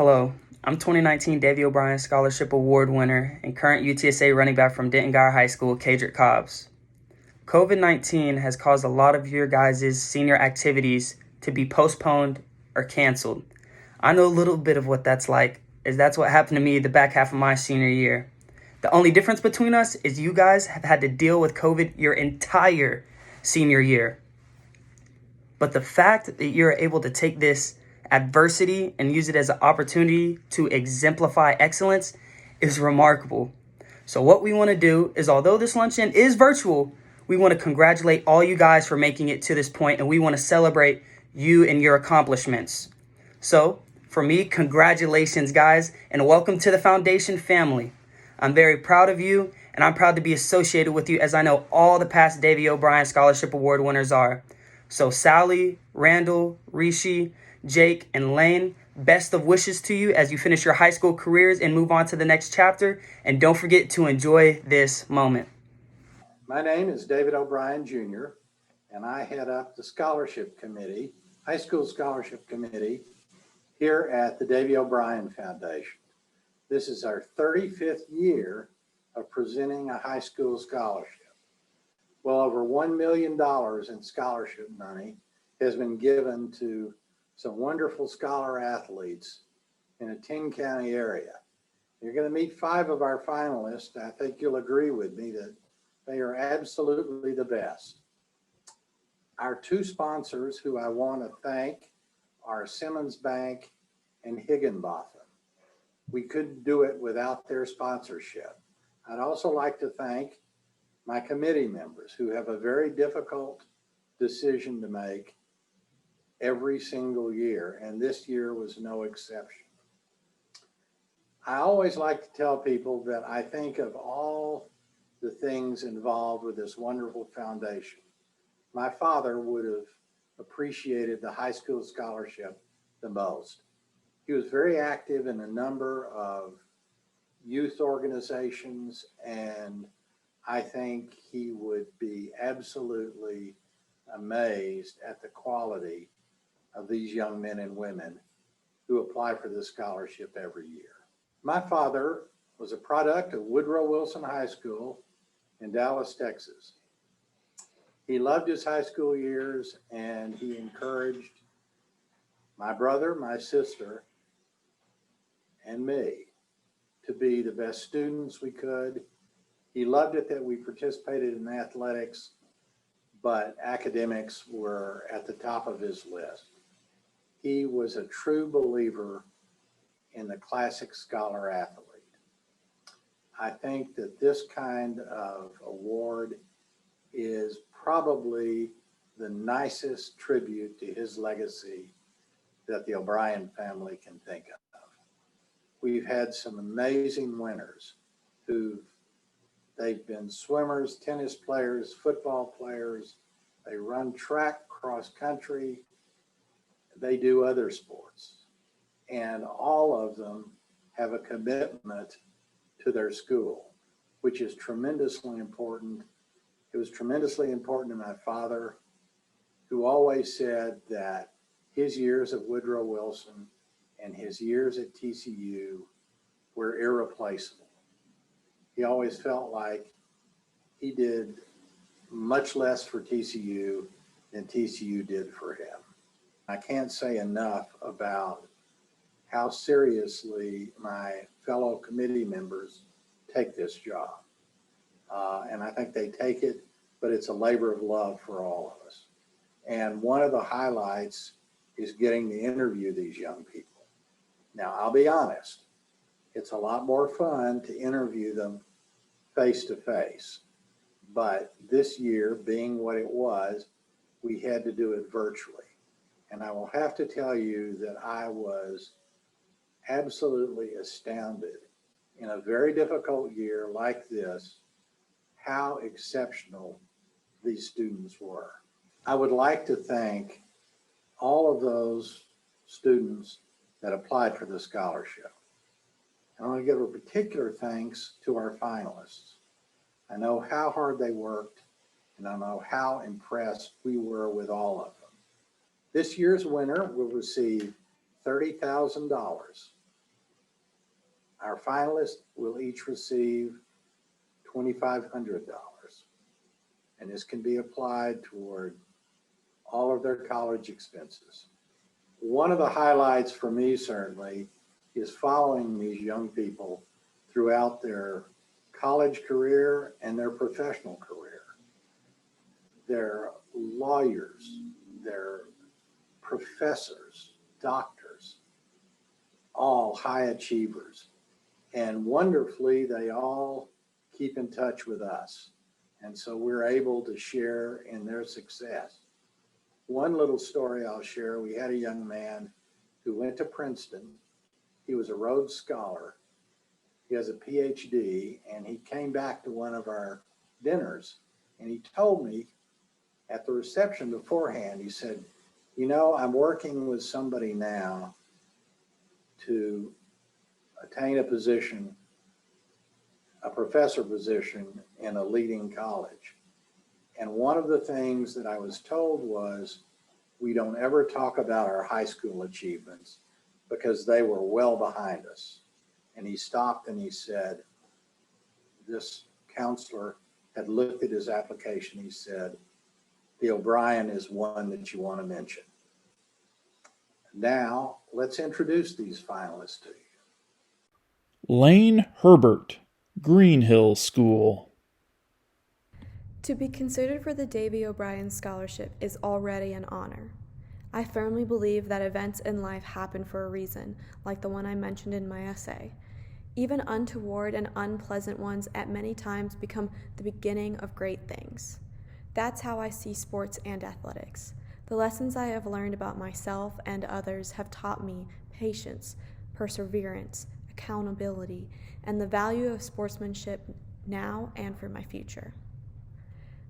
Hello, I'm 2019 Davey O'Brien Scholarship Award winner and current UTSA running back from Denton-Guyer High School, Cadrick Cobbs. COVID-19 has caused a lot of your guys' senior activities to be postponed or canceled. I know a little bit of what that's like, as that's what happened to me the back half of my senior year. The only difference between us is you guys have had to deal with COVID your entire senior year. But the fact that you're able to take this adversity and use it as an opportunity to exemplify excellence is remarkable. So what we want to do is, although this luncheon is virtual, we want to congratulate all you guys for making it to this point, and we want to celebrate you and your accomplishments. So for me, congratulations, guys, and welcome to the Foundation family. I'm very proud of you, and I'm proud to be associated with you, as I know all the past Davey O'Brien Scholarship Award winners are. So Sally, Randall, Rishi, Jake, and Lane, best of wishes to you as you finish your high school careers and move on to the next chapter. And don't forget to enjoy this moment. My name is David O'Brien Jr., and I head up the scholarship committee, high school scholarship committee, here at the Davey O'Brien Foundation. This is our 35th year of presenting a high school scholarship. Well over $1 million in scholarship money has been given to some wonderful scholar athletes in a 10-county area. You're going to meet 5 of our finalists. I think you'll agree with me that they are absolutely the best. Our 2 sponsors who I want to thank are Simmons Bank and Higginbotham. We couldn't do it without their sponsorship. I'd also like to thank my committee members who have a very difficult decision to make every single year, and this year was no exception. I always like to tell people that I think of all the things involved with this wonderful foundation, my father would have appreciated the high school scholarship the most. He was very active in a number of youth organizations, and I think he would be absolutely amazed at the quality of these young men and women who apply for this scholarship every year. My father was a product of Woodrow Wilson High School in Dallas, Texas. He loved his high school years, and he encouraged my brother, my sister, and me to be the best students we could. He loved it that we participated in athletics, but academics were at the top of his list. He was a true believer in the classic scholar athlete. I think that this kind of award is probably the nicest tribute to his legacy that the O'Brien family can think of. We've had some amazing winners they've been swimmers, tennis players, football players. They run track, cross country. They do other sports. And all of them have a commitment to their school, which is tremendously important. It was tremendously important to my father, who always said that his years at Woodrow Wilson and his years at TCU were irreplaceable. He always felt like he did much less for TCU than TCU did for him. I can't say enough about how seriously my fellow committee members take this job. And I think they take it, but it's a labor of love for all of us. And one of the highlights is getting to interview these young people. Now, I'll be honest, it's a lot more fun to interview them face to face. But this year, being what it was, we had to do it virtually. And I will have to tell you that I was absolutely astounded in a very difficult year like this, how exceptional these students were. I would like to thank all of those students that applied for the scholarship. I want to give a particular thanks to our finalists. I know how hard they worked, and I know how impressed we were with all of them. This year's winner will receive $30,000 Our finalists will each receive $2,500, and this can be applied toward all of their college expenses. One of the highlights for me certainly is following these young people throughout their college career and their professional career. They're lawyers, they're professors, doctors, all high achievers. And wonderfully, they all keep in touch with us. And so we're able to share in their success. One little story I'll share, we had a young man who went to Princeton. He was a Rhodes Scholar. He has a PhD, and he came back to one of our dinners, and he told me at the reception beforehand, he said, you know, I'm working with somebody now to attain a position, a professor position in a leading college. And one of the things that I was told was, we don't ever talk about our high school achievements because they were well behind us. And he stopped and he said, this counselor had looked at his application. He said, the O'Brien is one that you want to mention. Now, let's introduce these finalists to you. Lane Herbert, Green Hill School. To be considered for the Davey O'Brien Scholarship is already an honor. I firmly believe that events in life happen for a reason, like the one I mentioned in my essay. Even untoward and unpleasant ones at many times become the beginning of great things. That's how I see sports and athletics. The lessons I have learned about myself and others have taught me patience, perseverance, accountability, and the value of sportsmanship now and for my future.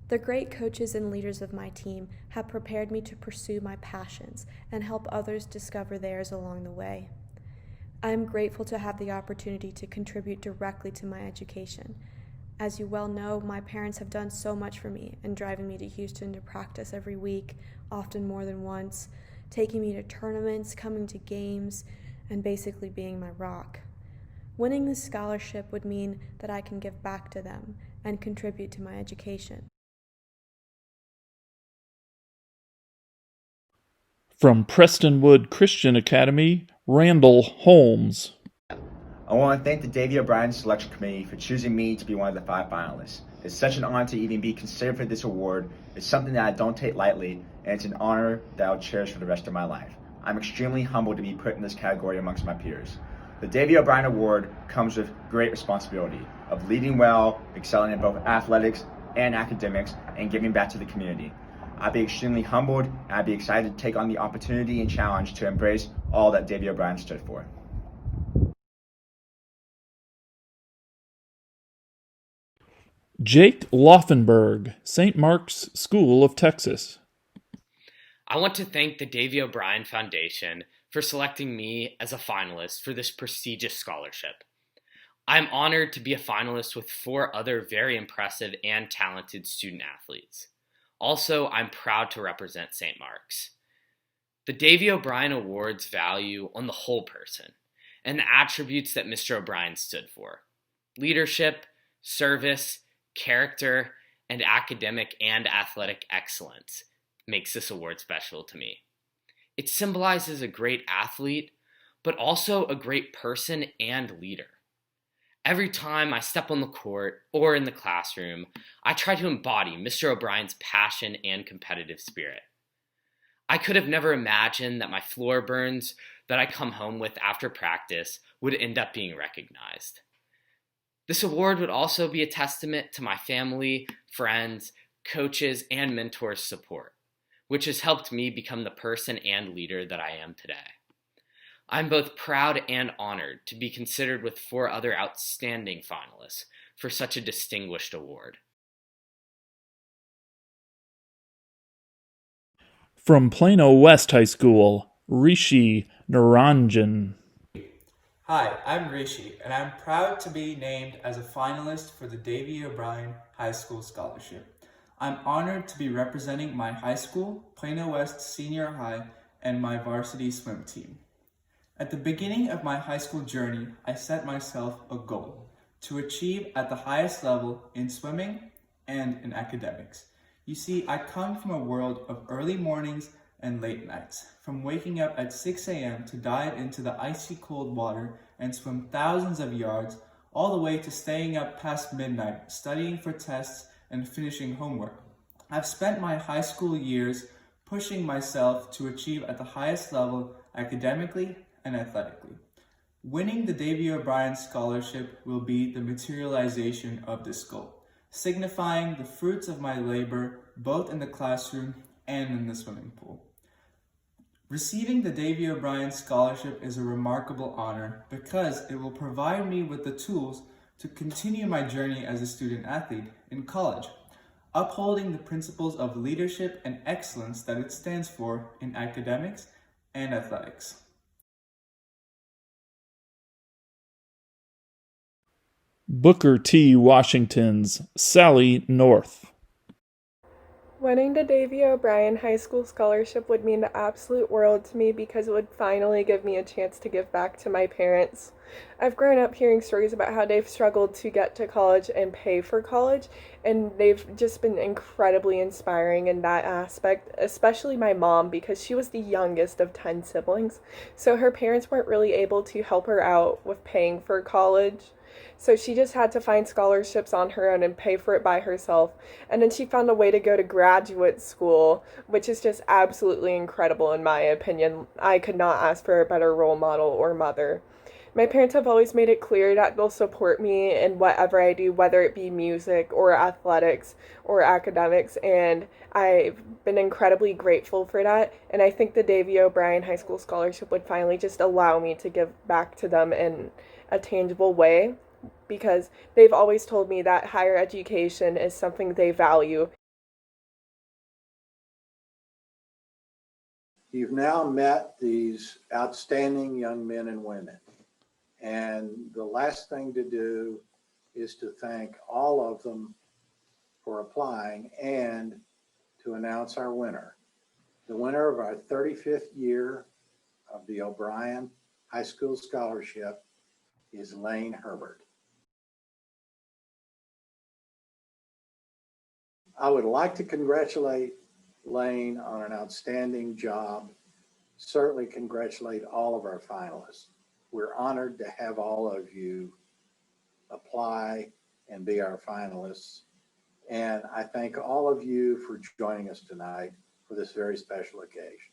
The great coaches and leaders of my team have prepared me to pursue my passions and help others discover theirs along the way. I am grateful to have the opportunity to contribute directly to my education. As you well know, my parents have done so much for me in driving me to Houston to practice every week, often more than once, taking me to tournaments, coming to games, and basically being my rock. Winning this scholarship would mean that I can give back to them and contribute to my education. From Prestonwood Christian Academy, Randall Holmes. I want to thank the Davey O'Brien Selection Committee for choosing me to be one of the 5 finalists. It's such an honor to even be considered for this award. It's something that I don't take lightly, and it's an honor that I'll cherish for the rest of my life. I'm extremely humbled to be put in this category amongst my peers. The Davey O'Brien Award comes with great responsibility of leading well, excelling in both athletics and academics, and giving back to the community. I'd be extremely humbled, and I'd be excited to take on the opportunity and challenge to embrace all that Davey O'Brien stood for. Jake Laufenberg, St. Mark's School of Texas. I want to thank the Davey O'Brien Foundation for selecting me as a finalist for this prestigious scholarship. I'm honored to be a finalist with 4 other very impressive and talented student athletes. Also, I'm proud to represent St. Mark's. The Davey O'Brien Awards value on the whole person and the attributes that Mr. O'Brien stood for: leadership, service, character, and academic and athletic excellence makes this award special to me. It symbolizes a great athlete, but also a great person and leader. Every time I step on the court or in the classroom, I try to embody Mr. O'Brien's passion and competitive spirit. I could have never imagined that my floor burns that I come home with after practice would end up being recognized. This award would also be a testament to my family, friends, coaches, and mentors' support, which has helped me become the person and leader that I am today. I'm both proud and honored to be considered with 4 other outstanding finalists for such a distinguished award. From Plano West High School, Rishi Naranjan. Hi, I'm Rishi, and I'm proud to be named as a finalist for the Davey O'Brien High School Scholarship. I'm honored to be representing my high school, Plano West Senior High, and my varsity swim team. At the beginning of my high school journey, I set myself a goal to achieve at the highest level in swimming and in academics. You see, I come from a world of early mornings and late nights, from waking up at 6 a.m. to dive into the icy cold water and swim thousands of yards, all the way to staying up past midnight, studying for tests and finishing homework. I've spent my high school years pushing myself to achieve at the highest level academically and athletically. Winning the Davey O'Brien Scholarship will be the materialization of this goal, signifying the fruits of my labor both in the classroom and in the swimming pool. Receiving the Davey O'Brien Scholarship is a remarkable honor because it will provide me with the tools to continue my journey as a student athlete in college, upholding the principles of leadership and excellence that it stands for in academics and athletics. Booker T. Washington's Sally North. Winning the Davey O'Brien High School Scholarship would mean the absolute world to me because it would finally give me a chance to give back to my parents. I've grown up hearing stories about how they've struggled to get to college and pay for college, and they've just been incredibly inspiring in that aspect, especially my mom because she was the youngest of 10 siblings, so her parents weren't really able to help her out with paying for college. So she just had to find scholarships on her own and pay for it by herself. And then she found a way to go to graduate school, which is just absolutely incredible in my opinion. I could not ask for a better role model or mother. My parents have always made it clear that they'll support me in whatever I do, whether it be music or athletics or academics, and I've been incredibly grateful for that. And I think the Davey O'Brien High School Scholarship would finally just allow me to give back to them in a tangible way because they've always told me that higher education is something they value. You've now met these outstanding young men and women. And the last thing to do is to thank all of them for applying and to announce our winner. The winner of our 35th year of the O'Brien High School Scholarship is Lane Herbert. I would like to congratulate Lane on an outstanding job. Certainly congratulate all of our finalists. We're honored to have all of you apply and be our finalists. And I thank all of you for joining us tonight for this very special occasion.